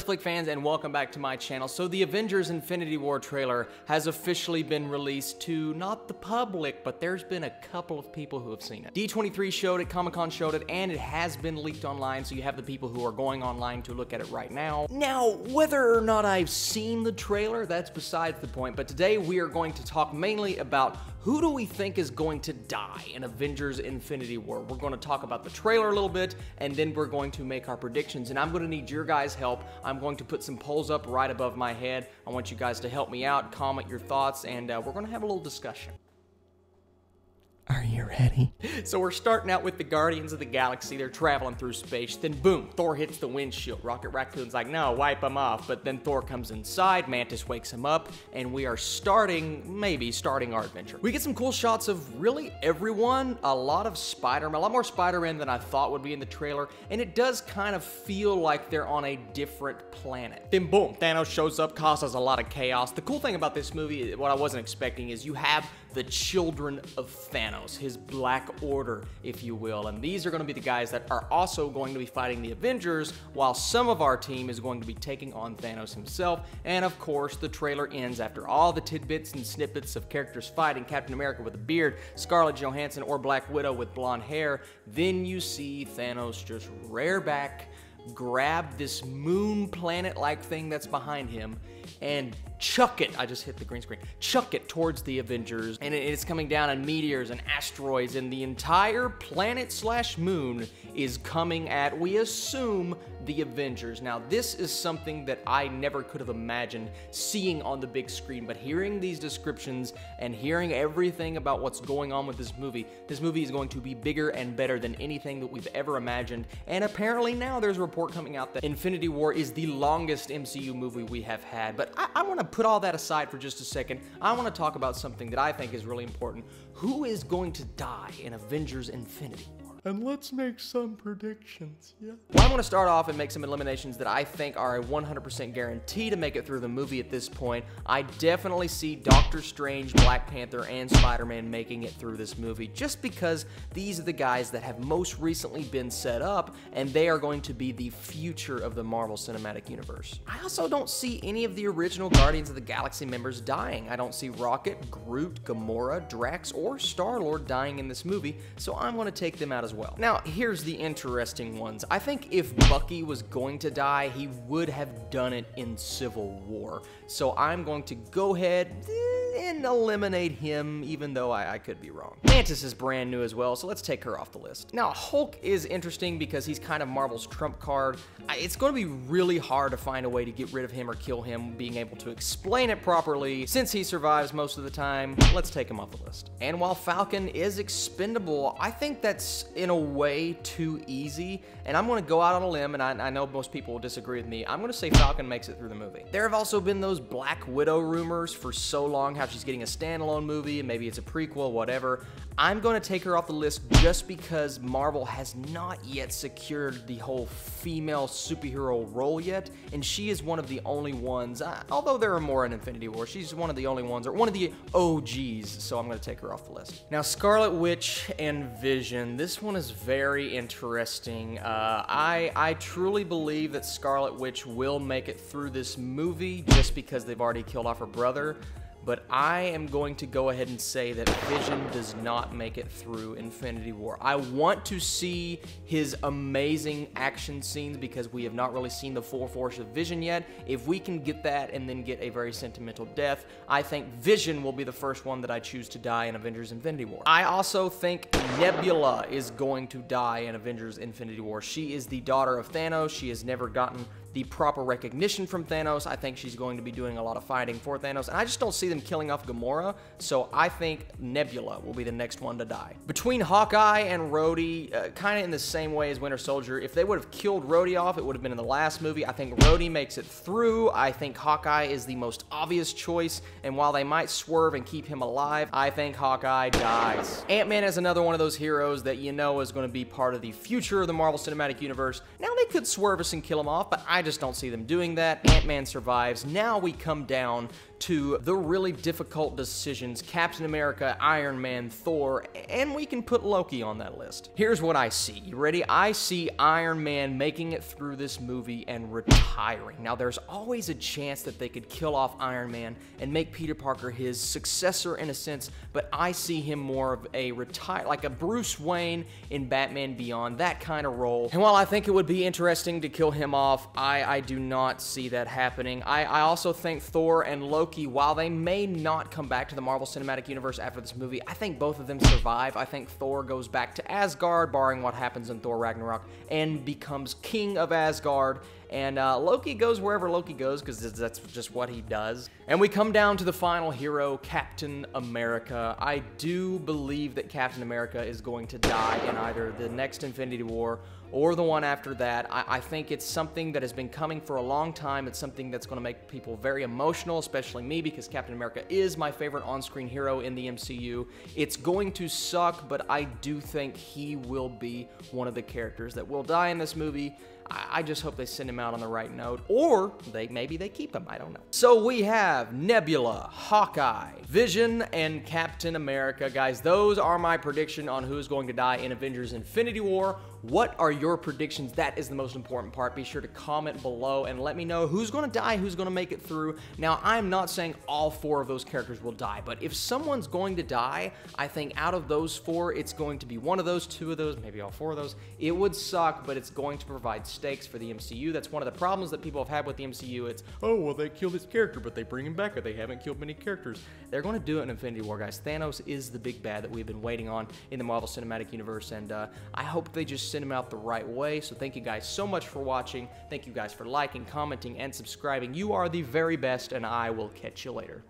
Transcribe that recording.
flick fans, and welcome back to my channel. So the Avengers Infinity War trailer has officially been released to not the public, but there's been a couple of people who have seen it. D23 showed it, Comic-Con showed it, and it has been leaked online, so you have the people who are going online to look at it right now. Now, whether or not I've seen the trailer, that's besides the point, but today we are going to talk mainly about who do we think is going to die in Avengers Infinity War. We're going to talk about the trailer a little bit, and then we're going to make our predictions, and I'm going to need your guys' help. I'm going to put some polls up right above my head. I want you guys to help me out, comment your thoughts, and we're going to have a little discussion. Are you ready? So we're starting out with the Guardians of the Galaxy. They're traveling through space. Then boom, Thor hits the windshield. Rocket Raccoon's like, no, wipe him off. But then Thor comes inside, Mantis wakes him up, and we are maybe starting our adventure. We get some cool shots of really everyone. A lot of Spider-Man, a lot more Spider-Man than I thought would be in the trailer. And it does kind of feel like they're on a different planet. Then boom, Thanos shows up, causes a lot of chaos. The cool thing about this movie, what I wasn't expecting, is you have the children of Thanos, his Black Order, if you will. And these are going to be the guys that are also going to be fighting the Avengers, while some of our team is going to be taking on Thanos himself. And of course, the trailer ends after all the tidbits and snippets of characters fighting Captain America with a beard, Scarlett Johansson or Black Widow with blonde hair. Then you see Thanos just rear back, grab this moon planet-like thing that's behind him, and chuck it, I just hit the green screen, chuck it towards the Avengers, and it's coming down on meteors and asteroids, and the entire planet/moon is coming at, we assume, the Avengers. Now, this is something that I never could have imagined seeing on the big screen, but hearing these descriptions and hearing everything about what's going on with this movie is going to be bigger and better than anything that we've ever imagined, and apparently now there's a report coming out that Infinity War is the longest MCU movie we have had. But I want to put all that aside for just a second. I want to talk about something that I think is really important. Who is going to die in Avengers Infinity War? And let's make some predictions, yeah? Well, I'm going to start off and make some eliminations that I think are a 100% guarantee to make it through the movie at this point. I definitely see Doctor Strange, Black Panther, and Spider-Man making it through this movie, just because these are the guys that have most recently been set up, and they are going to be the future of the Marvel Cinematic Universe. I also don't see any of the original Guardians of the Galaxy members dying. I don't see Rocket, Groot, Gamora, Drax, or Star-Lord dying in this movie, so I'm going to take them out as well. Now, here's the interesting ones. I think if Bucky was going to die, he would have done it in Civil War. So I'm going to go ahead and eliminate him, even though I could be wrong. Mantis is brand new as well, so let's take her off the list. Now, Hulk is interesting because he's kind of Marvel's trump card. It's going to be really hard to find a way to get rid of him or kill him, being able to explain it properly. Since he survives most of the time, let's take him off the list. And while Falcon is expendable, I think that's in a way too easy, and I'm going to go out on a limb, and I know most people will disagree with me. I'm going to say Falcon makes it through the movie. There have also been those Black Widow rumors for so long, how she's getting a standalone movie, and maybe it's a prequel, whatever. I'm going to take her off the list just because Marvel has not yet secured the whole female superhero role yet, and she is one of the only ones, although there are more in Infinity War, she's one of the only ones, or one of the OGs, so I'm going to take her off the list. Now, Scarlet Witch and Vision, this one is very interesting. I truly believe that Scarlet Witch will make it through this movie just because they've already killed off her brother. But I am going to go ahead and say that Vision does not make it through Infinity War. I want to see his amazing action scenes because we have not really seen the full force of Vision yet. If we can get that and then get a very sentimental death, I think Vision will be the first one that I choose to die in Avengers Infinity War. I also think Nebula is going to die in Avengers Infinity War. She is the daughter of Thanos. She has never gotten the proper recognition from Thanos. I think she's going to be doing a lot of fighting for Thanos, and I just don't see them killing off Gamora, so I think Nebula will be the next one to die. Between Hawkeye and Rhodey, kind of in the same way as Winter Soldier, if they would have killed Rhodey off, it would have been in the last movie. I think Rhodey makes it through. I think Hawkeye is the most obvious choice, and while they might swerve and keep him alive, I think Hawkeye dies. Ant-Man is another one of those heroes that you know is going to be part of the future of the Marvel Cinematic Universe. Now, they could swerve us and kill him off, but I just don't see them doing that. Ant-Man survives. Now we come down to the really difficult decisions, Captain America, Iron Man, Thor, and we can put Loki on that list. Here's what I see. You ready? I see Iron Man making it through this movie and retiring. Now, there's always a chance that they could kill off Iron Man and make Peter Parker his successor in a sense, but I see him more of a like a Bruce Wayne in Batman Beyond, that kind of role. And while I think it would be interesting to kill him off, I do not see that happening. I also think Thor and Loki, while they may not come back to the Marvel Cinematic Universe after this movie, I think both of them survive. I think Thor goes back to Asgard, barring what happens in Thor Ragnarok, and becomes king of Asgard. And Loki goes wherever Loki goes, because that's just what he does. And we come down to the final hero, Captain America. I do believe that Captain America is going to die in either the next Infinity War or the one after that. I think it's something that has been coming for a long time. It's something that's going to make people very emotional, especially me, because Captain America is my favorite on-screen hero in the MCU. It's going to suck, but I do think he will be one of the characters that will die in this movie. I just hope they send him out on the right note, or maybe they keep him, I don't know. So we have Nebula, Hawkeye, Vision, and Captain America. Guys, those are my prediction on who's going to die in Avengers Infinity War. What are your predictions? That is the most important part. Be sure to comment below and let me know who's going to die, who's going to make it through. Now, I'm not saying all 4 of those characters will die, but if someone's going to die, I think out of those 4, it's going to be one of those, 2 of those, maybe all 4 of those. It would suck, but it's going to provide stakes for the MCU. That's one of the problems that people have had with the MCU. It's, oh, well, they killed this character, but they bring him back, or they haven't killed many characters. They're going to do it in Infinity War, guys. Thanos is the big bad that we've been waiting on in the Marvel Cinematic Universe, and I hope they just send him out the right way. So thank you guys so much for watching. Thank you guys for liking, commenting, and subscribing. You are the very best, and I will catch you later.